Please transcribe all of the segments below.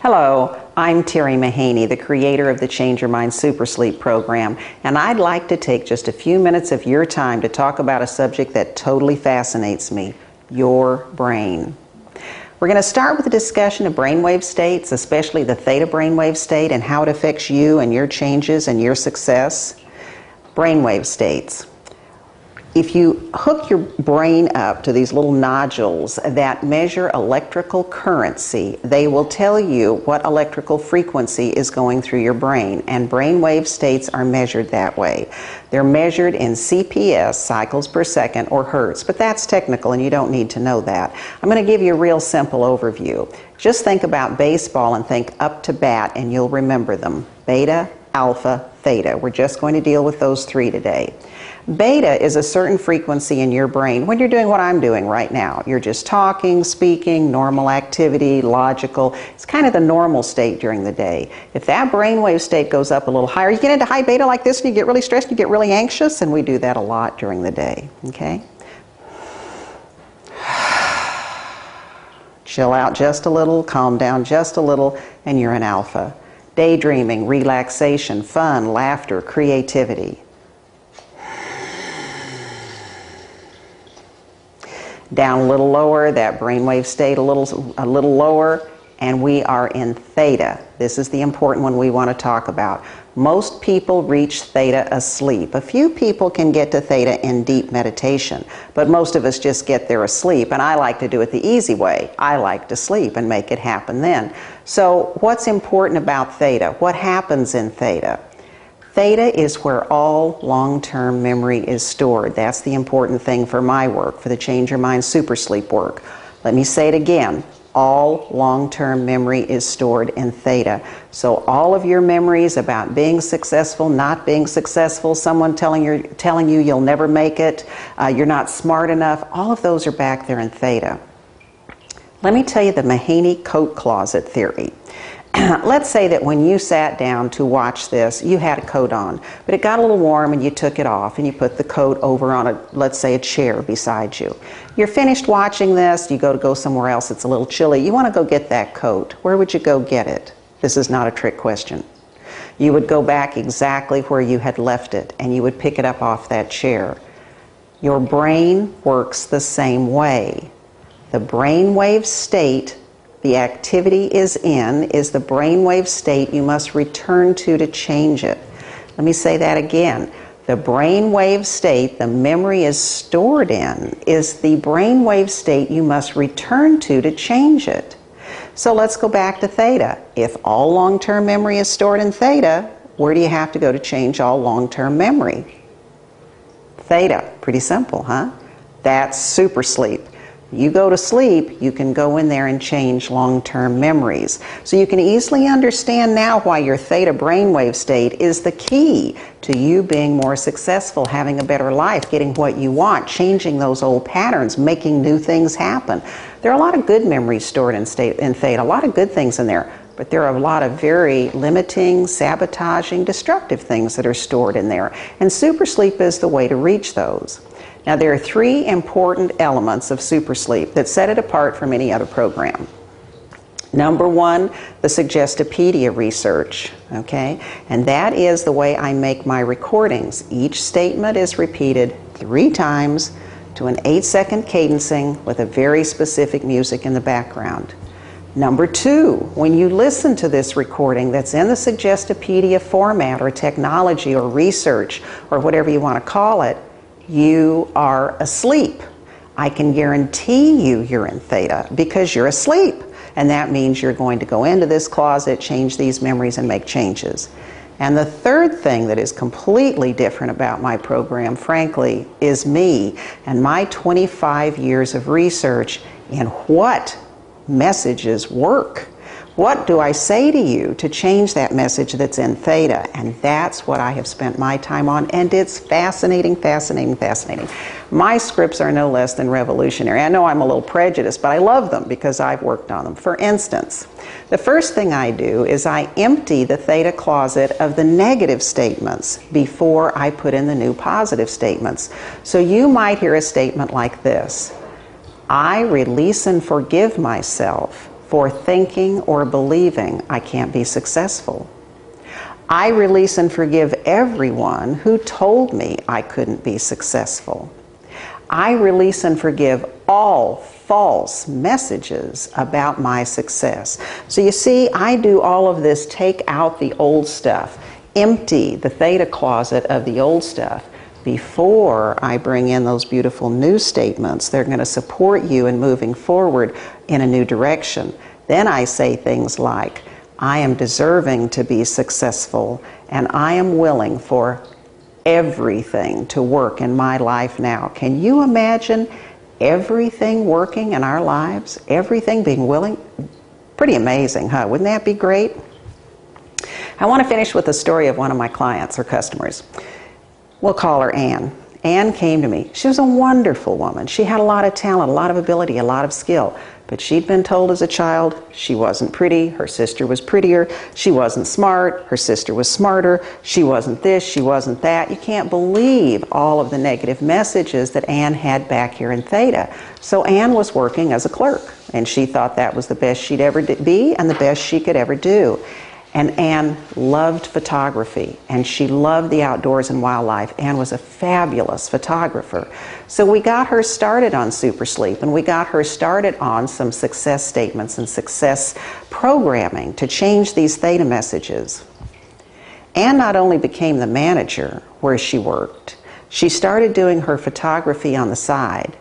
Hello, I'm Terry Mahaney, the creator of the Change Your Mind Super Sleep program, and I'd like to take just a few minutes of your time to talk about a subject that totally fascinates me, your brain. We're going to start with a discussion of brainwave states, especially the theta brainwave state and how it affects you and your changes and your success. Brainwave states. If you hook your brain up to these little nodules that measure electrical currency, they will tell you what electrical frequency is going through your brain, and brainwave states are measured that way. They're measured in CPS, cycles per second, or hertz, but that's technical and you don't need to know that. I'm going to give you a real simple overview. Just think about baseball and think up to bat and you'll remember them. Beta, alpha, theta. We're just going to deal with those three today. Beta is a certain frequency in your brain when you're doing what I'm doing right now. You're just talking, speaking, normal activity, logical. It's kind of the normal state during the day. If that brainwave state goes up a little higher, you get into high beta like this and you get really stressed, you get really anxious, and we do that a lot during the day, okay? Chill out just a little, calm down just a little, and you're an alpha. Daydreaming, relaxation, fun, laughter, creativity. Down a little lower, that brainwave state a little lower, and we are in theta. This is the important one we want to talk about. Most people reach theta asleep. A few people can get to theta in deep meditation, but most of us just get there asleep, and I like to do it the easy way. I like to sleep and make it happen then. So what's important about theta? What happens in theta? Theta is where all long-term memory is stored. That's the important thing for my work, for the Change Your Mind Super Sleep work. Let me say it again. All long-term memory is stored in theta. So all of your memories about being successful, not being successful, someone telling you you'll never make it, you're not smart enough, all of those are back there in theta. Let me tell you the Mahaney coat closet theory. Let's say that when you sat down to watch this, you had a coat on, but it got a little warm and you took it off and you put the coat over on let's say a chair beside you. You're finished watching this, you go somewhere else, it's a little chilly, you want to go get that coat. Where would you go get it? This is not a trick question. You would go back exactly where you had left it and you would pick it up off that chair. Your brain works the same way. The brainwave state the activity is the brainwave state you must return to change it. Let me say that again. The brainwave state the memory is stored in is the brainwave state you must return to change it. So let's go back to theta. If all long-term memory is stored in theta, where do you have to go to change all long-term memory? Theta. Pretty simple, huh? That's super sleep. You go to sleep, you can go in there and change long-term memories. So you can easily understand now why your theta brainwave state is the key to you being more successful, having a better life, getting what you want, changing those old patterns, making new things happen. There are a lot of good memories stored in theta, a lot of good things in there, but there are a lot of very limiting, sabotaging, destructive things that are stored in there. And super sleep is the way to reach those. Now, there are three important elements of super sleep that set it apart from any other program. Number one, the Suggestopedia research, okay? And that is the way I make my recordings. Each statement is repeated 3 times to an 8-second cadencing with a very specific music in the background. Number two, when you listen to this recording that's in the Suggestopedia format or technology or research or whatever you want to call it, you are asleep. I can guarantee you're in theta because you're asleep. And that means you're going to go into this closet, change these memories, and make changes. And the third thing that is completely different about my program, frankly, is me and my 25 years of research in what messages work. What do I say to you to change that message that's in theta? And that's what I have spent my time on, and it's fascinating, fascinating, fascinating. My scripts are no less than revolutionary. I know I'm a little prejudiced, but I love them because I've worked on them. For instance, the first thing I do is I empty the theta closet of the negative statements before I put in the new positive statements. So you might hear a statement like this: I release and forgive myself for thinking or believing I can't be successful. I release and forgive everyone who told me I couldn't be successful. I release and forgive all false messages about my success. So you see, I do all of this, take out the old stuff, empty the theta closet of the old stuff before I bring in those beautiful new statements. They're going to support you in moving forward in a new direction. Then I say things like, I am deserving to be successful, and I am willing for everything to work in my life now. Can you imagine everything working in our lives? Everything being willing? Pretty amazing, huh? Wouldn't that be great? I want to finish with a story of one of my clients or customers. We'll call her Ann. Ann came to me. She was a wonderful woman. She had a lot of talent, a lot of ability, a lot of skill. But she'd been told as a child she wasn't pretty, her sister was prettier, she wasn't smart, her sister was smarter, she wasn't this, she wasn't that. You can't believe all of the negative messages that Ann had back here in Theta. So Ann was working as a clerk, and she thought that was the best she'd ever be and the best she could ever do. And Ann loved photography, and she loved the outdoors and wildlife. Ann was a fabulous photographer. So we got her started on Super Sleep, and we got her started on some success statements and success programming to change these theta messages. Ann not only became the manager where she worked, she started doing her photography on the side.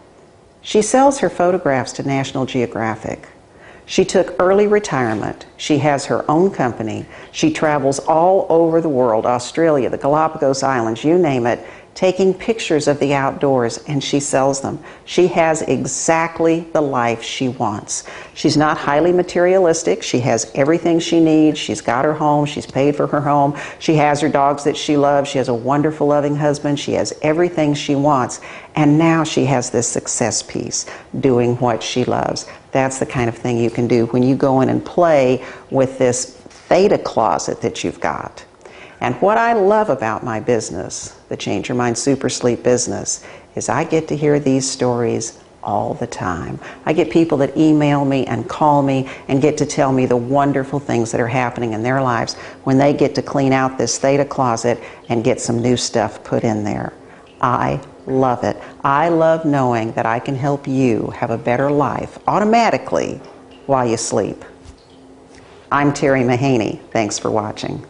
She sells her photographs to National Geographic. She took early retirement. She has her own company. She travels all over the world, Australia, the Galapagos Islands, you name it, taking pictures of the outdoors, and she sells them. She has exactly the life she wants. She's not highly materialistic. She has everything she needs. She's got her home. She's paid for her home. She has her dogs that she loves. She has a wonderful, loving husband. She has everything she wants. And now she has this success piece, doing what she loves. That's the kind of thing you can do when you go in and play with this theta closet that you've got. And what I love about my business, the Change Your Mind Super Sleep business, is I get to hear these stories all the time. I get people that email me and call me and get to tell me the wonderful things that are happening in their lives when they get to clean out this theta closet and get some new stuff put in there. I love it. I love knowing that I can help you have a better life automatically while you sleep. I'm Terry Mahaney. Thanks for watching.